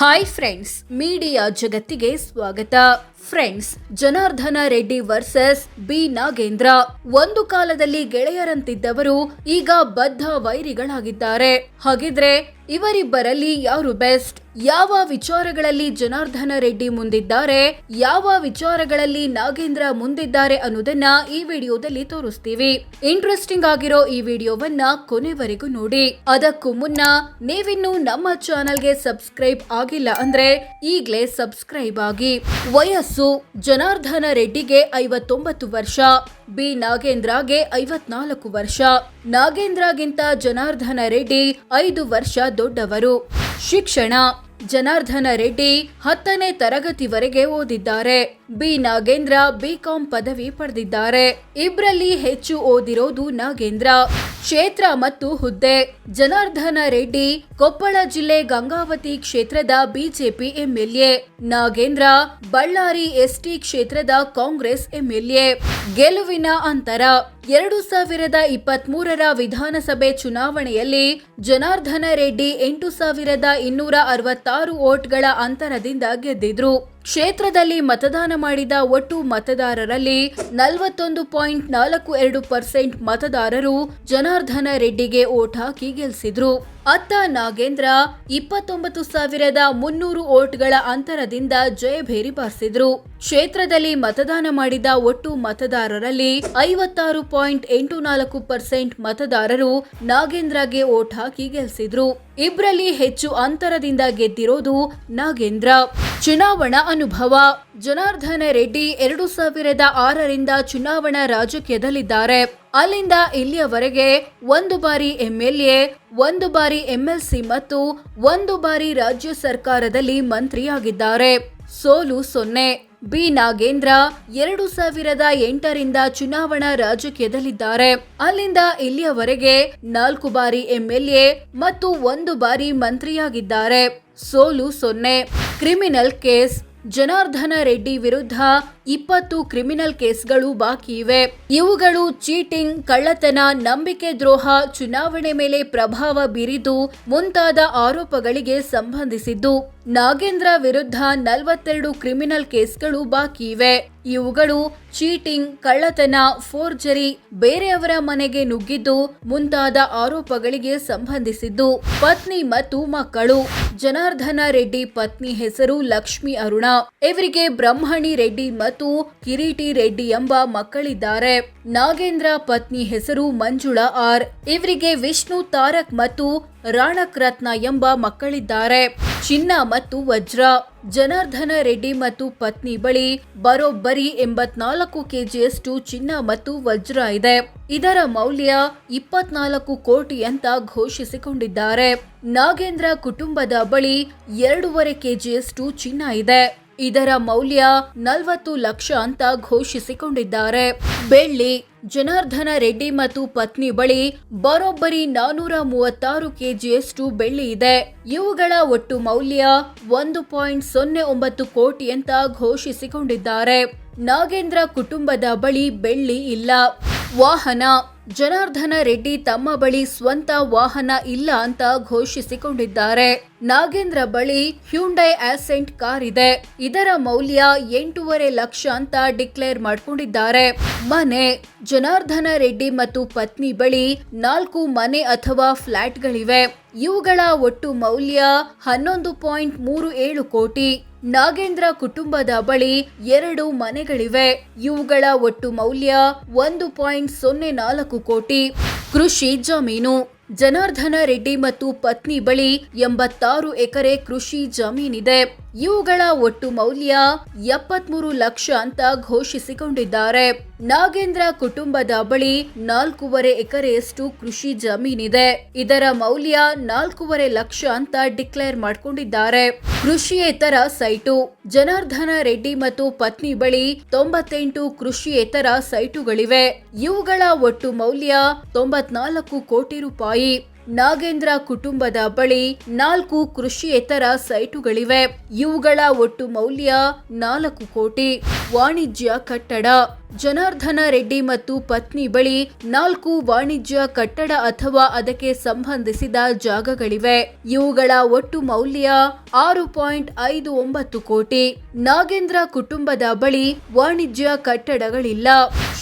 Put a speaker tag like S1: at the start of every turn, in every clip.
S1: Hi friends, media ಜಗತ್ತಿಗೆ ಸ್ವಾಗತ. Friends, Janardhana Reddy versus B Nagendra. ಒಂದು ಕಾಲದಲ್ಲಿ ಗೆಳೆಯರಂತಿದ್ದವರು ಈಗ ಬದ್ಧ ವೈರಿಗಳಾಗಿದ್ದಾರೆ. ಹಾಗಿದ್ರೆ ಇವರಿಬ್ಬರಲ್ಲಿ ಯಾರು ಬೆಸ್ಟ್? ಯಾವ ವಿಚಾರಗಳಲ್ಲಿ ಜನಾರ್ದನ ರೆಡ್ಡಿ ಮುಂದಿದ್ದಾರೆ, ಯಾವ ವಿಚಾರಗಳಲ್ಲಿ ನಾಗೇಂದ್ರ ಮುಂದಿದ್ದಾರೆ ಅನ್ನೋದನ್ನ ಈ ವಿಡಿಯೋದಲ್ಲಿ ತೋರಿಸ್ತೀವಿ. ಇಂಟ್ರೆಸ್ಟಿಂಗ್ ಆಗಿರೋ ಈ ವಿಡಿಯೋವನ್ನ ಕೊನೆವರೆಗೂ ನೋಡಿ. ಅದಕ್ಕೂ ಮುನ್ನ ನೀವಿನ್ನು ನಮ್ಮ ಚಾನೆಲ್ಗೆ ಸಬ್ಸ್ಕ್ರೈಬ್ ಆಗಿಲ್ಲ ಅಂದ್ರೆ ಈಗ್ಲೇ ಸಬ್ಸ್ಕ್ರೈಬ್ ಆಗಿ. ವಯಸ್ಸು: ಜನಾರ್ದನ ರೆಡ್ಡಿಗೆ 59 ವರ್ಷ, ಬಿ ನಾಗೇಂದ್ರಗೆ 54 ವರ್ಷ. ನಾಗೇಂದ್ರಗಿಂತ ಜನಾರ್ದನ ರೆಡ್ಡಿ 5 ವರ್ಷ ದೊಡ್ಡವರು. ಶಿಕ್ಷಣ: ಜನಾರ್ದನ ರೆಡ್ಡಿ 10ನೇ ತರಗತಿವರೆಗೆ ಓದಿದ್ದಾರೆ. ಬಿ ನಾಗೇಂದ್ರ ಬಿಕಾಂ ಪದವಿ ಪಡೆದಿದ್ದಾರೆ. ಇಬ್ಬರಲ್ಲಿ ಹೆಚ್ಚು ಓದಿರೋದು ನಾಗೇಂದ್ರ. ಕ್ಷೇತ್ರ ಮತ್ತು ಹುದ್ದೆ: ಜನಾರ್ದನ ರೆಡ್ಡಿ ಕೊಪ್ಪಳ ಜಿಲ್ಲೆ ಗಂಗಾವತಿ ಕ್ಷೇತ್ರದ BJP MLA. Nagendra Ballari ST ಕ್ಷೇತ್ರದ ಕಾಂಗ್ರೆಸ್ ಎಂಎಲ್ಎ. ಗೆಲುವಿನ ಅಂತರ: 2023ರ ವಿಧಾನಸಭೆ ಚುನಾವಣೆಯಲ್ಲಿ ಜನಾರ್ದನ ರೆಡ್ಡಿ 8266 ವೋಟ್ಗಳ ಅಂತರದಿಂದ ಗೆದ್ದಿದ್ರು. ಕ್ಷೇತ್ರದಲ್ಲಿ ಮತದಾನ ಮಾಡಿದ ಒಟ್ಟು ಮತದಾರರಲ್ಲಿ 41.42% ಮತದಾರರು ಜನಾರ್ದನ ರೆಡ್ಡಿಗೆ ವೋಟ್ ಹಾಕಿ ಗೆಲ್ಲಿಸಿದ್ರು. ಅತ್ತ ನಾಗೇಂದ್ರ 29,300 ವೋಟ್ಗಳ ಅಂತರದಿಂದ ಜಯಭೇರಿ ಬಾರಿಸಿದ್ರು. ಕ್ಷೇತ್ರದಲ್ಲಿ ಮತದಾನ ಮಾಡಿದ ಒಟ್ಟು ಮತದಾರರಲ್ಲಿ 56.84% ಮತದಾರರು ನಾಗೇಂದ್ರಗೆ ವೋಟ್ ಹಾಕಿ ಗೆಲ್ಲಿಸಿದ್ರು. ಇಬ್ಬರಲ್ಲಿ ಹೆಚ್ಚು ಅಂತರದಿಂದ ಗೆದ್ದಿರೋದು ನಾಗೇಂದ್ರ. ಚುನಾವಣಾ ಅನುಭವ: ಜನಾರ್ದನ ರೆಡ್ಡಿ 2006ರಿಂದ ಚುನಾವಣಾ ರಾಜಕೀಯದಲ್ಲಿದ್ದಾರೆ. ಅಲ್ಲಿಂದ ಇಲ್ಲಿಯವರೆಗೆ 1 ಬಾರಿ ಎಂಎಲ್ಎ, 1 ಬಾರಿ ಎಂಎಲ್ಸಿ ಮತ್ತು 1 ಬಾರಿ ರಾಜ್ಯ ಸರ್ಕಾರದಲ್ಲಿ ಮಂತ್ರಿಯಾಗಿದ್ದಾರೆ. ಸೋಲು 0. ಬಿ ನಾಗೇಂದ್ರ 2008ರಿಂದ ಚುನಾವಣಾ ರಾಜಕೀಯದಲ್ಲಿದ್ದಾರೆ. ಅಲ್ಲಿಂದ ಇಲ್ಲಿಯವರೆಗೆ 4 ಬಾರಿ ಎಂಎಲ್ಎ ಮತ್ತು 1 ಬಾರಿ ಮಂತ್ರಿಯಾಗಿದ್ದಾರೆ. ಸೋಲು 0. ಕ್ರಿಮಿನಲ್ ಕೇಸ್: ಜನಾರ್ದನ ರೆಡ್ಡಿ ವಿರುದ್ಧ 20 ಕ್ರಿಮಿನಲ್ ಕೇಸ್ಗಳು ಬಾಕಿ ಇವೆ. ಇವುಗಳು ಚೀಟಿಂಗ್, ಕಳ್ಳತನ, ನಂಬಿಕೆ ದ್ರೋಹ, ಚುನಾವಣೆ ಮೇಲೆ ಪ್ರಭಾವ ಬೀರಿದ್ದು ಮುಂತಾದ ಆರೋಪಗಳಿಗೆ ಸಂಬಂಧಿಸಿದ್ದು. ನಾಗೇಂದ್ರ ವಿರುದ್ಧ 42 ಕ್ರಿಮಿನಲ್ ಕೇಸ್ಗಳು ಬಾಕಿ ಇವೆ. ಇವುಗಳು ಚೀಟಿಂಗ್, ಕಳ್ಳತನ, ಫೋರ್ಜರಿ, ಬೇರೆಯವರ ಮನೆಗೆ ನುಗ್ಗಿದ್ದು ಮುಂತಾದ ಆರೋಪಗಳಿಗೆ ಸಂಬಂಧಿಸಿದ್ದು. ಪತ್ನಿ ಮತ್ತು ಮಕ್ಕಳು: ಜನಾರ್ದನ ರೆಡ್ಡಿ ಪತ್ನಿ ಹೆಸರು ಲಕ್ಷ್ಮಿ ಅರುಣ. ಇವರಿಗೆ ಬ್ರಹ್ಮಣಿ ರೆಡ್ಡಿ ಮತ್ತು ಕಿರೀಟಿ ರೆಡ್ಡಿ ಎಂಬ ಮಕ್ಕಳಿದ್ದಾರೆ. ನಾಗೇಂದ್ರ ಪತ್ನಿ ಹೆಸರು ಮಂಜುಳಾ ಆರ್. ಇವರಿಗೆ ವಿಷ್ಣು, ತಾರಕ್ ಮತ್ತು ರಾಣಕ್ ರತ್ನ ಎಂಬ ಮಕ್ಕಳಿದ್ದಾರೆ. ಚಿನ್ನ ಮತ್ತು ವಜ್ರ: ಜನಾರ್ದನ ರೆಡ್ಡಿ ಮತ್ತು ಪತ್ನಿ ಬಳಿ ಬರೋಬ್ಬರಿ 84 ಕೆಜಿಯಷ್ಟು ಚಿನ್ನ ಮತ್ತು ವಜ್ರ ಇದೆ. ಇದರ ಮೌಲ್ಯ 24 ಕೋಟಿ ಅಂತ ಘೋಷಿಸಿಕೊಂಡಿದ್ದಾರೆ. ನಾಗೇಂದ್ರ ಕುಟುಂಬದ ಬಳಿ 2.5 ಕೆಜಿಯಷ್ಟು ಚಿನ್ನ ಇದೆ. ಇದರ ಮೌಲ್ಯ 40 ಲಕ್ಷ ಅಂತ ಘೋಷಿಸಿಕೊಂಡಿದ್ದಾರೆ. ಬೆಳ್ಳಿ: ಜನಾರ್ದನ ರೆಡ್ಡಿ ಮತ್ತು ಪತ್ನಿ ಬಳಿ ಬರೋಬ್ಬರಿ 436 ಕೆಜಿಯಷ್ಟು ಬೆಳ್ಳಿ ಇದೆ. ಇವುಗಳ ಒಟ್ಟು ಮೌಲ್ಯ 1.09 ಕೋಟಿ ಅಂತ ಘೋಷಿಸಿಕೊಂಡಿದ್ದಾರೆ. ನಾಗೇಂದ್ರ ಕುಟುಂಬದ ಬಳಿ ಬೆಳ್ಳಿ ಇಲ್ಲ. ವಾಹನ: ಜನಾರ್ದನ ರೆಡ್ಡಿ ತಮ್ಮ ಬಳಿ ಸ್ವಂತ ವಾಹನ ಇಲ್ಲ ಅಂತ ಘೋಷಿಸಿಕೊಂಡಿದ್ದಾರೆ. ನಾಗೇಂದ್ರ ಬಳಿ ಹ್ಯುಂಡೈ ಆಸೆಂಟ್ ಕಾರ್ ಇದೆ. ಇದರ ಮೌಲ್ಯ 8.5 ಲಕ್ಷ ಅಂತ ಡಿಕ್ಲೇರ್ ಮಾಡಿಕೊಂಡಿದ್ದಾರೆ. ಮನೆ: ಜನಾರ್ದನ ರೆಡ್ಡಿ ಮತ್ತು ಪತ್ನಿ ಬಳಿ 4 ಮನೆ ಅಥವಾ ಫ್ಲಾಟ್ಗಳಿವೆ. ಇವುಗಳ ಒಟ್ಟು ಮೌಲ್ಯ 11.37 ಕೋಟಿ. ನಾಗೇಂದ್ರ ಕುಟುಂಬದ ಬಳಿ 2 ಮನೆಗಳಿವೆ. ಇವುಗಳ ಒಟ್ಟು ಮೌಲ್ಯ 1.04 ಕೋಟಿ. ಕೃಷಿ ಜಮೀನು: ಜನಾರ್ದನ ರೆಡ್ಡಿ ಮತ್ತು ಪತ್ನಿ ಬಳಿ 86 ಎಕರೆ ಕೃಷಿ ಜಮೀನಿದೆ. ಇವುಗಳ ಒಟ್ಟು ಮೌಲ್ಯ 73 ಲಕ್ಷ ಅಂತ ಘೋಷಿಸಿಕೊಂಡಿದ್ದಾರೆ. ನಾಗೇಂದ್ರ ಕುಟುಂಬದ ಬಳಿ 4.5 ಎಕರೆಯಷ್ಟು ಕೃಷಿ ಜಮೀನಿದೆ. ಇದರ ಮೌಲ್ಯ 4.5 ಲಕ್ಷ ಅಂತ ಡಿಕ್ಲೇರ್ ಮಾಡಿಕೊಂಡಿದ್ದಾರೆ. ಕೃಷಿಯೇತರ ಸೈಟು: ಜನಾರ್ದನ ರೆಡ್ಡಿ ಮತ್ತು ಪತ್ನಿ ಬಳಿ 98 ಕೃಷಿಯೇತರ ಸೈಟುಗಳಿವೆ. ಇವುಗಳ ಒಟ್ಟು ಮೌಲ್ಯ 94 ಕೋಟಿ ರೂಪಾಯಿ. ನಾಗೇಂದ್ರ ಕುಟುಂಬದ ಬಳಿ 4 ಕೃಷಿಯೇತರ ಸೈಟುಗಳಿವೆ. ಇವುಗಳ ಒಟ್ಟು ಮೌಲ್ಯ 4 ಕೋಟಿ. ವಾಣಿಜ್ಯ ಕಟ್ಟಡ. ಜನಾರ್ದನ ರೆಡ್ಡಿ ಮತ್ತು ಪತ್ನಿ ಬಳಿ 4 ವಾಣಿಜ್ಯ ಕಟ್ಟಡ ಅಥವಾ ಅದಕ್ಕೆ ಸಂಬಂಧಿಸಿದ ಜಾಗಗಳಿವೆ. ಇವುಗಳ ಒಟ್ಟು ಮೌಲ್ಯ 6.59 ಕೋಟಿ. ನಾಗೇಂದ್ರ ಕುಟುಂಬದ ಬಳಿ ವಾಣಿಜ್ಯ ಕಟ್ಟಡಗಳಿಲ್ಲ.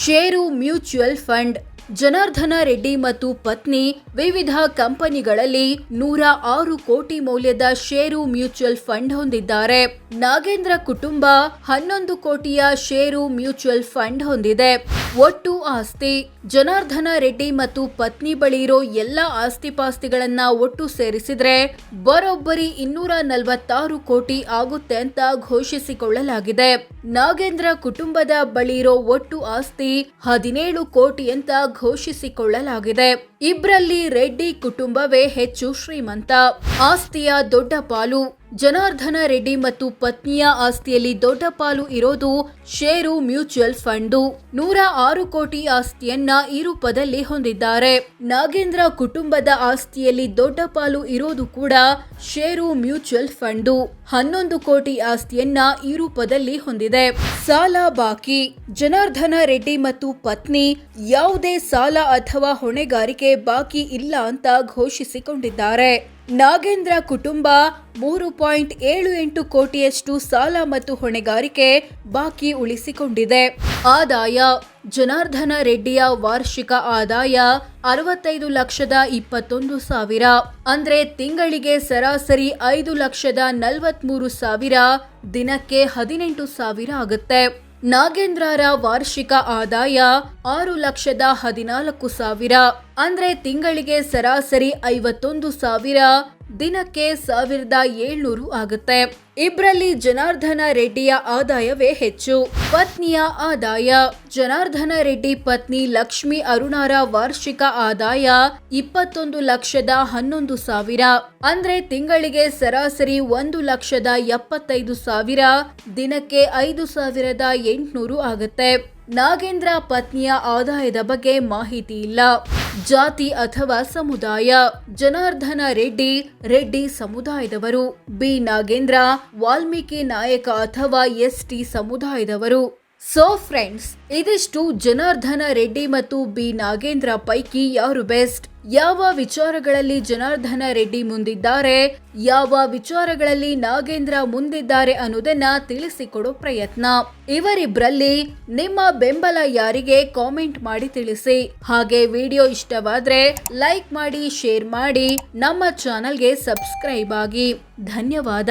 S1: ಷೇರು ಮ್ಯೂಚುವಲ್ ಫಂಡ್. ಜನಾರ್ದನ ರೆಡ್ಡಿ ಮತ್ತು ಪತ್ನಿ ವಿವಿಧ ಕಂಪನಿಗಳಲ್ಲಿ 106 ಕೋಟಿ ಮೌಲ್ಯದ ಷೇರು ಮ್ಯೂಚುವಲ್ ಫಂಡ್ ಹೊಂದಿದ್ದಾರೆ. ನಾಗೇಂದ್ರ ಕುಟುಂಬ 11 ಕೋಟಿಯ ಷೇರು ಮ್ಯೂಚುವಲ್ ಫಂಡ್ ಹೊಂದಿದೆ. ಒಟ್ಟು ಆಸ್ತಿ. ಜನಾರ್ದನ ರೆಡ್ಡಿ ಮತ್ತು ಪತ್ನಿ ಬಳಿ ಇರೋ ಎಲ್ಲ ಆಸ್ತಿಪಾಸ್ತಿಗಳನ್ನ ಒಟ್ಟು ಸೇರಿಸಿದ್ರೆ ಬರೋಬ್ಬರಿ 246 ಕೋಟಿ ಆಗುತ್ತೆ ಅಂತ ಘೋಷಿಸಿಕೊಳ್ಳಲಾಗಿದೆ. ನಾಗೇಂದ್ರ ಕುಟುಂಬದ ಬಳಿ ಇರೋ ಒಟ್ಟು ಆಸ್ತಿ 17 ಕೋಟಿ ಅಂತ ಘೋಷಿಸಿಕೊಳ್ಳಲಾಗಿದೆ. ಇಬ್ರಲ್ಲಿ ರೆಡ್ಡಿ ಕುಟುಂಬವೇ ಹೆಚ್ಚು ಶ್ರೀಮಂತ. ಆಸ್ತಿಯ ದೊಡ್ಡ ಪಾಲು. ಜನಾರ್ದನ ರೆಡ್ಡಿ ಮತ್ತು ಪತ್ನಿಯ ಆಸ್ತಿಯಲ್ಲಿ ದೊಡ್ಡ ಪಾಲು ಇರೋದು ಷೇರು ಮ್ಯೂಚುವಲ್ ಫಂಡು. 106 ಕೋಟಿ ಆಸ್ತಿಯನ್ನ ಈ ರೂಪದಲ್ಲಿ ಹೊಂದಿದ್ದಾರೆ. ನಾಗೇಂದ್ರ ಕುಟುಂಬದ ಆಸ್ತಿಯಲ್ಲಿ ದೊಡ್ಡ ಪಾಲು ಇರೋದು ಕೂಡ ಷೇರು ಮ್ಯೂಚುವಲ್ ಫಂಡು. 11 ಕೋಟಿ ಆಸ್ತಿಯನ್ನ ಈ ರೂಪದಲ್ಲಿ ಹೊಂದಿದೆ. ಸಾಲ ಬಾಕಿ. ಜನಾರ್ದನ ರೆಡ್ಡಿ ಮತ್ತು ಪತ್ನಿ ಯಾವುದೇ ಸಾಲ ಅಥವಾ ಹೊಣೆಗಾರಿಕೆ ಬಾಕಿ ಇಲ್ಲ ಅಂತ ಘೋಷಿಸಿಕೊಂಡಿದ್ದಾರೆ. ನಾಗೇಂದ್ರ ಕುಟುಂಬ 3.78 ಕೋಟಿಯಷ್ಟು ಸಾಲ ಮತ್ತು ಹೊಣೆಗಾರಿಕೆ ಬಾಕಿ ಉಳಿಸಿಕೊಂಡಿದೆ. ಆದಾಯ. ಜನಾರ್ದನ ರೆಡ್ಡಿಯ ವಾರ್ಷಿಕ ಆದಾಯ 65,21,000. ಅಂದ್ರೆ ತಿಂಗಳಿಗೆ ಸರಾಸರಿ 5,43,000, ದಿನಕ್ಕೆ 18,000 ಆಗುತ್ತೆ. ನಾಗೇಂದ್ರರ ವಾರ್ಷಿಕ ಆದಾಯ 6,14,000, ಅಂದ್ರೆ ತಿಂಗಳಿಗೆ ಸರಾಸರಿ 51,000, ದಿನಕ್ಕೆ 1,700 ಆಗುತ್ತೆ. ಇಬ್ರಲ್ಲಿ ಜನಾರ್ದನ ರೆಡ್ಡಿಯ ಆದಾಯವೇ ಹೆಚ್ಚು. ಪತ್ನಿಯ ಆದಾಯ. ಜನಾರ್ದನ ರೆಡ್ಡಿ ಪತ್ನಿ ಲಕ್ಷ್ಮಿ ಅರುಣಾರ ವಾರ್ಷಿಕ ಆದಾಯ 21,11,000, ಅಂದ್ರೆ ತಿಂಗಳಿಗೆ ಸರಾಸರಿ 1,75,000, ದಿನಕ್ಕೆ 5,800 ಆಗುತ್ತೆ. ನಾಗೇಂದ್ರ ಪತ್ನಿಯ ಆದಾಯದ ಬಗ್ಗೆ ಮಾಹಿತಿ ಇಲ್ಲ. ಜಾತಿ ಅಥವಾ ಸಮುದಾಯ. ಜನಾರ್ದನ ರೆಡ್ಡಿ ಸಮುದಾಯದವರು. ಬಿ ನಾಗೇಂದ್ರ ವಾಲ್ಮೀಕಿ ನಾಯಕ ಅಥವಾ ST ಸಮುದಾಯದವರು. ಸೊ ಫ್ರೆಂಡ್ಸ್, ಇದಿಷ್ಟು ಜನಾರ್ದನ ರೆಡ್ಡಿ ಮತ್ತು ಬಿ ನಾಗೇಂದ್ರ ಪೈಕಿ ಯಾರು ಬೆಸ್ಟ್, ಯಾವ ವಿಚಾರಗಳಲ್ಲಿ ಜನಾರ್ದನ ರೆಡ್ಡಿ ಮುಂದಿದ್ದಾರೆ, ಯಾವ ವಿಚಾರಗಳಲ್ಲಿ ನಾಗೇಂದ್ರ ಮುಂದಿದ್ದಾರೆ ಅನ್ನೋದನ್ನ ತಿಳಿಸಿಕೊಡೋ ಪ್ರಯತ್ನ. ಇವರಿಬ್ರಲ್ಲಿ ನಿಮ್ಮ ಬೆಂಬಲ ಯಾರಿಗೆ ಕಾಮೆಂಟ್ ಮಾಡಿ ತಿಳಿಸಿ. ಹಾಗೆ ವಿಡಿಯೋ ಇಷ್ಟವಾದ್ರೆ ಲೈಕ್ ಮಾಡಿ, ಶೇರ್ ಮಾಡಿ, ನಮ್ಮ ಚಾನಲ್ಗೆ ಸಬ್ಸ್ಕ್ರೈಬ್ ಆಗಿ. ಧನ್ಯವಾದ.